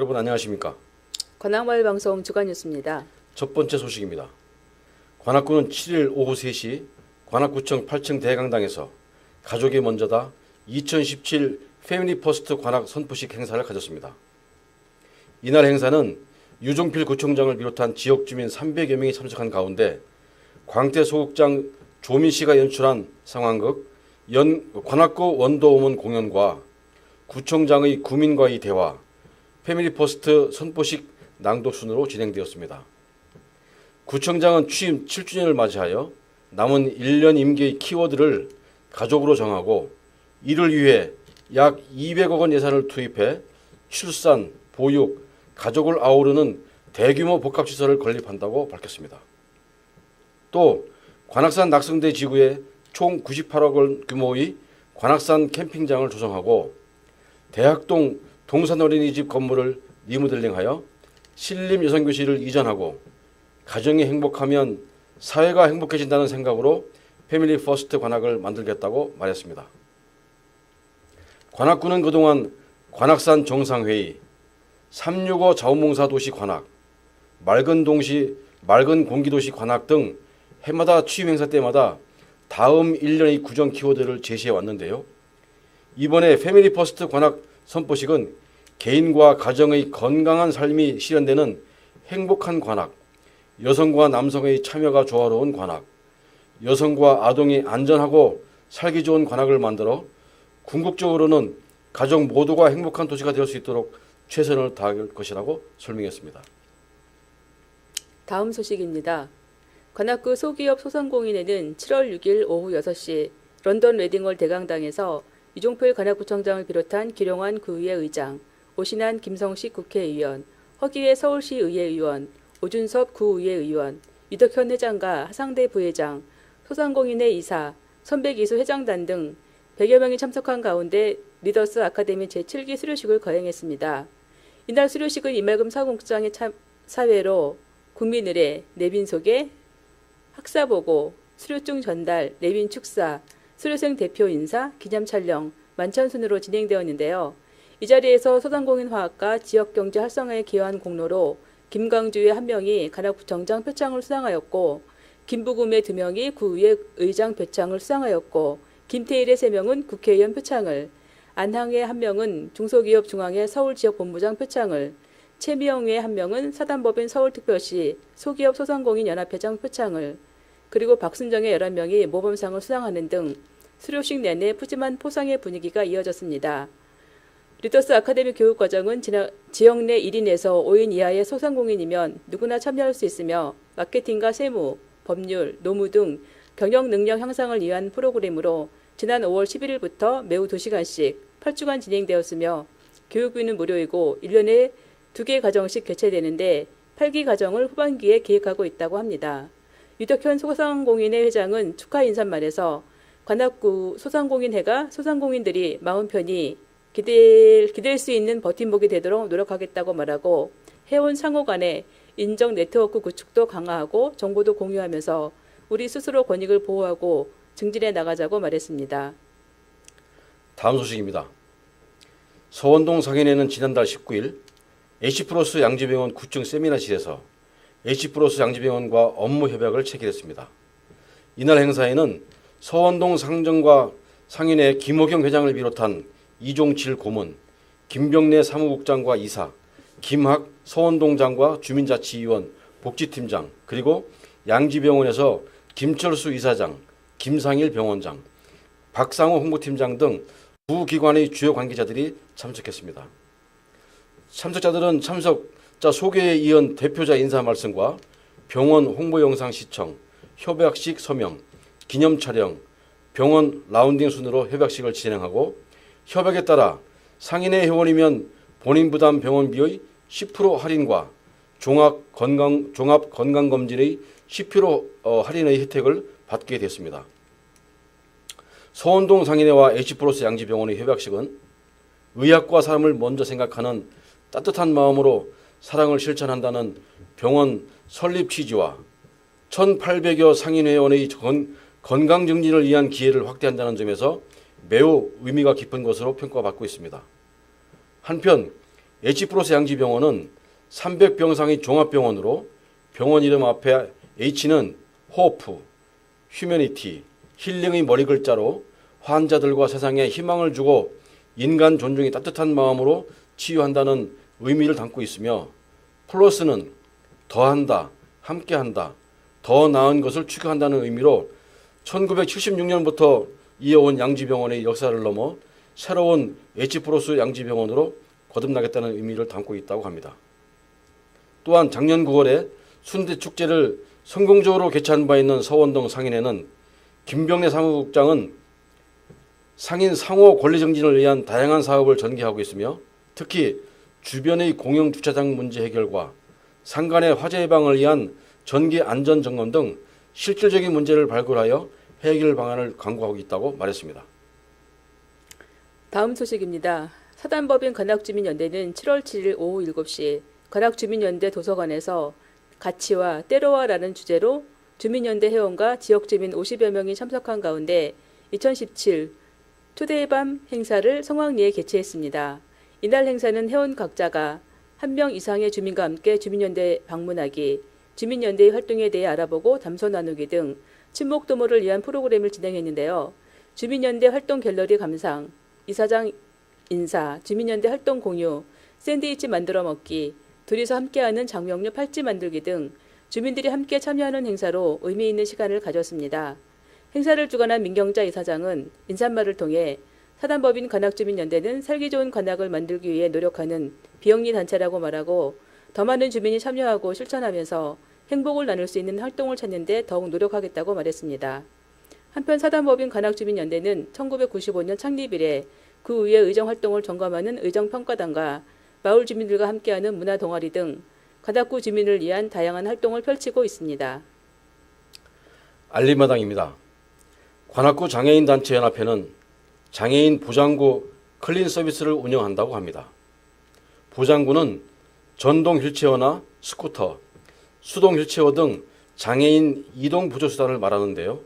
여러분 안녕하십니까? 관악마을 방송 주간뉴스입니다. 첫 번째 소식입니다. 관악구는 7일 오후 3시 관악구청 8층 대강당에서 가족이 먼저다 2017 패밀리 퍼스트 관악 선포식 행사를 가졌습니다. 이날 행사는 유종필 구청장을 비롯한 지역 주민 300여 명이 참석한 가운데 광태 소극장 조민 씨가 연출한 상황극 관악구 원더우먼 공연과 구청장의 구민과의 대화, 패밀리 퍼스트 선포식 낭독 순으로 진행되었습니다. 구청장은 취임 7주년을 맞이하여 남은 1년 임기의 키워드를 가족으로 정하고 이를 위해 약 200억 원 예산을 투입해 출산, 보육, 가족을 아우르는 대규모 복합시설을 건립한다고 밝혔습니다. 또 관악산 낙성대 지구에 총 98억 원 규모의 관악산 캠핑장을 조성하고 대학동 동산어린이집 건물을 리모델링하여 신림여성교실을 이전하고 가정이 행복하면 사회가 행복해진다는 생각으로 패밀리 퍼스트 관악을 만들겠다고 말했습니다. 관악구는 그동안 관악산 정상회의, 365 자원봉사도시 관악, 맑은 공기도시 관악 등 해마다 취임 행사 때마다 다음 1년의 구정 키워드를 제시해 왔는데요. 이번에 패밀리 퍼스트 관악 선포식은 개인과 가정의 건강한 삶이 실현되는 행복한 관악, 여성과 남성의 참여가 조화로운 관악, 여성과 아동이 안전하고 살기 좋은 관악을 만들어 궁극적으로는 가족 모두가 행복한 도시가 될 수 있도록 최선을 다할 것이라고 설명했습니다. 다음 소식입니다. 관악구 소기업 소상공인회는 7월 6일 오후 6시 런던 웨딩홀 대강당에서 유종필 관악구청장을 비롯한 기룡환 구의회 의장, 오신환 김성식 국회의원, 허기회 서울시 의회의원, 오준섭 구의회 의원, 유덕현 회장과 하상대 부회장, 소상공인회 이사, 선배기수 회장단 등 100여 명이 참석한 가운데 리더스 아카데미 제7기 수료식을 거행했습니다. 이날 수료식은 이말금 사무국장의 사회로 국민의례, 내빈 소개, 학사보고, 수료증 전달, 내빈 축사, 수료생 대표 인사, 기념 촬영, 만찬순으로 진행되었는데요. 이 자리에서 소상공인화학과 지역경제 활성화에 기여한 공로로 김광주의 1명이 관악구청장 표창을 수상하였고 김부금의 2명이 구의회 의장 표창을 수상하였고 김태일의 3명은 국회의원 표창을, 안항의 1명은 중소기업 중앙회 서울지역본부장 표창을, 최미영의 1명은 사단법인 서울특별시 소기업 소상공인 연합회장 표창을, 그리고 박순정의 11명이 모범상을 수상하는 등 수료식 내내 푸짐한 포상의 분위기가 이어졌습니다. 리더스 아카데미 교육과정은 지역 내 1인에서 5인 이하의 소상공인이면 누구나 참여할 수 있으며 마케팅과 세무, 법률, 노무 등 경영 능력 향상을 위한 프로그램으로 지난 5월 11일부터 매우 2시간씩 8주간 진행되었으며 교육비는 무료이고 1년에 2개 과정씩 개최되는데 8기 과정을 후반기에 계획하고 있다고 합니다. 유덕현 소상공인회 회장은 축하 인사말에서 관악구 소상공인회가 소상공인들이 마음 편히 기댈 수 있는 버팀목이 되도록 노력하겠다고 말하고 회원 상호 간의 인정 네트워크 구축도 강화하고 정보도 공유하면서 우리 스스로 권익을 보호하고 증진해 나가자고 말했습니다. 다음 소식입니다. 서원동 상인회는 지난달 19일 H플러스 양지병원 구청 세미나실에서 H플러스 양지병원과 업무 협약을 체결했습니다. 이날 행사에는 서원동 상정과 상인회 김호경 회장을 비롯한 이종칠 고문, 김병래 사무국장과 이사, 김학 서원동장과 주민자치위원, 복지팀장, 그리고 양지병원에서 김철수 이사장, 김상일 병원장, 박상호 홍보팀장 등 두 기관의 주요 관계자들이 참석했습니다. 참석자들은 참석자 소개에 이은 대표자 인사 말씀과 병원 홍보 영상 시청, 협약식 서명, 기념 촬영, 병원 라운딩 순으로 협약식을 진행하고 협약에 따라 상인회 회원이면 본인 부담 병원비의 10% 할인과 종합 건강검진의 10% 할인의 혜택을 받게 됐습니다. 서원동 상인회와 H플러스 양지병원의 협약식은 의학과 사람을 먼저 생각하는 따뜻한 마음으로 사랑을 실천한다는 병원 설립 취지와 1,800여 상인회원의 건강 증진을 위한 기회를 확대한다는 점에서 매우 의미가 깊은 것으로 평가받고 있습니다. 한편 H플러스 양지병원은 300병상의 종합병원으로 병원 이름 앞에 H는 호프, 휴머니티, 힐링의 머리 글자로 환자들과 세상에 희망을 주고 인간 존중이 따뜻한 마음으로 치유한다는 의미를 담고 있으며, 플러스는 더한다, 함께한다, 더 나은 것을 추구한다는 의미로 1976년부터 이어온 양지병원의 역사를 넘어 새로운 H플러스 양지병원으로 거듭나겠다는 의미를 담고 있다고 합니다. 또한 작년 9월에 순대축제를 성공적으로 개최한 바 있는 서원동 상인에는 김병래 사무국장은 상인 상호 권리 정진을 위한 다양한 사업을 전개하고 있으며, 특히 주변의 공영 주차장 문제 해결과 상간의 화재 예방을 위한 전기 안전 점검 등 실질적인 문제를 발굴하여 해결 방안을 강구하고 있다고 말했습니다. 다음 소식입니다. 사단법인 관악주민연대는 7월 7일 오후 7시 관악주민연대 도서관에서 가치와 때로와라는 주제로 주민연대 회원과 지역주민 50여 명이 참석한 가운데 2017 초대의 밤 행사를 성황리에 개최했습니다. 이날 행사는 회원 각자가 한 명 이상의 주민과 함께 주민연대 방문하기, 주민연대의 활동에 대해 알아보고 담소 나누기 등 친목도모를 위한 프로그램을 진행했는데요. 주민연대 활동 갤러리 감상, 이사장 인사, 주민연대 활동 공유, 샌드위치 만들어 먹기, 둘이서 함께하는 장명류 팔찌 만들기 등 주민들이 함께 참여하는 행사로 의미 있는 시간을 가졌습니다. 행사를 주관한 민경자 이사장은 인사말을 통해 사단법인 관악주민연대는 살기 좋은 관악을 만들기 위해 노력하는 비영리 단체라고 말하고, 더 많은 주민이 참여하고 실천하면서 행복을 나눌 수 있는 활동을 찾는 데 더욱 노력하겠다고 말했습니다. 한편 사단법인 관악주민연대는 1995년 창립 이래 그 의회 의정활동을 점검하는 의정평가단과 마을 주민들과 함께하는 문화 동아리 등 관악구 주민을 위한 다양한 활동을 펼치고 있습니다. 알림마당입니다. 관악구 장애인단체연합회는 장애인 보장구 클린 서비스를 운영한다고 합니다. 보장구는 전동 휠체어나 스쿠터, 수동 휠체어 등 장애인 이동 보조수단을 말하는데요.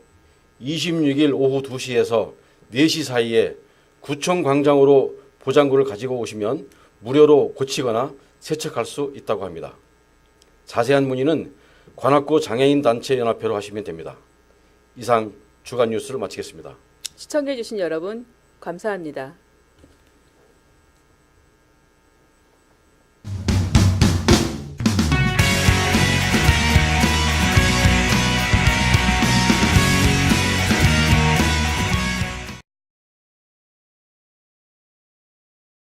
26일 오후 2시에서 4시 사이에 구청 광장으로 보장구를 가지고 오시면 무료로 고치거나 세척할 수 있다고 합니다. 자세한 문의는 관악구 장애인단체연합회로 하시면 됩니다. 이상 주간 뉴스를 마치겠습니다. 시청해주신 여러분 감사합니다.